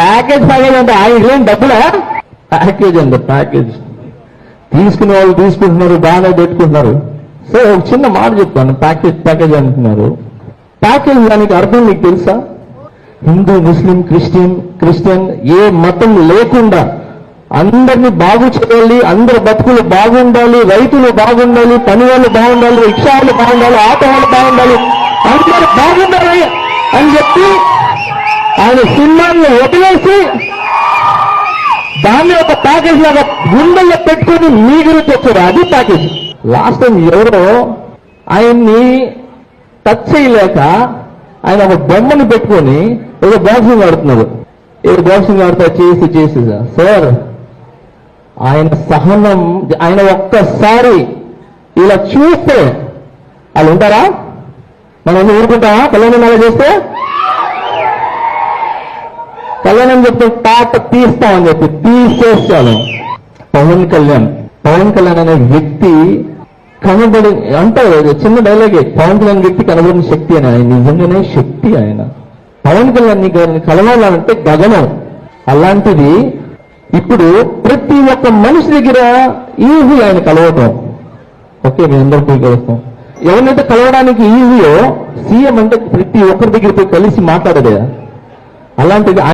Package అంటే ఆయన డబ్బులా? ప్యాకేజ్ అండి, ప్యాకేజ్. తీసుకునే వాళ్ళు తీసుకుంటున్నారు, బాగానే పెట్టుకుంటున్నారు. సో ఒక చిన్న మాట చెప్తాను, ప్యాకేజ్ అంటున్నారు. ప్యాకేజ్ దానికి అర్థం మీకు తెలుసా? హిందూ, ముస్లిం, క్రిస్టియన్ ఏ మతం లేకుండా అందరినీ బాగు చేయాలి, అందరి బతుకులు బాగుండాలి, రైతులు బాగుండాలి, పని వాళ్ళు బాగుండాలి, రిక్షా వాళ్ళు బాగుండాలి, ఆటో వాళ్ళు బాగుండాలి, అందరూ బాగుండాలి అని చెప్పి ఆయన సినిమాన్ని వదిలేసి దాన్ని ఒక ప్యాకేజ్ లాగా గుండెల్లో పెట్టుకుని మీ గురించి వచ్చారు. అది ప్యాకేజ్. లాస్ట్ టైం ఎవరో ఆయన్ని టచ్ చేయలేక ఆయన ఒక బొమ్మను పెట్టుకొని ఏదో బాక్సింగ్ ఆడుతున్నారు. ఏదో బాక్సింగ్ ఆడుతా చేసి సార్ ఆయన సహనం, ఆయన ఒక్కసారి ఇలా చూస్తే వాళ్ళు ఉంటారా? మనం ఊరుకుంటామా? కళ్యాణం అలా చేస్తే కళ్యాణం చెప్తే తాట తీస్తామని చెప్పి తీసేస్తాను. పవన్ కళ్యాణ్ అనే వ్యక్తి కనబడి అంటే చిన్న డైలాగే, పవన్ కళ్యాణ్ వ్యక్తి కనబడిన శక్తి అని. ఆయన నిజంగానే శక్తి. ఆయన పవన్ కళ్యాణ్ గారిని కలవాలంటే గగనం. అలాంటిది ఇప్పుడు ప్రతి ఒక్క మనిషి దగ్గర ఈజీ ఆయన కలవటం. ఓకే, మీ అందరికీ కలుస్తాం. ఎవరినైతే కలవడానికి ఈజీయో సీఎం అంటే ప్రతి ఒక్కరి దగ్గర పోయి కలిసి మాట్లాడదే. అలాంటిది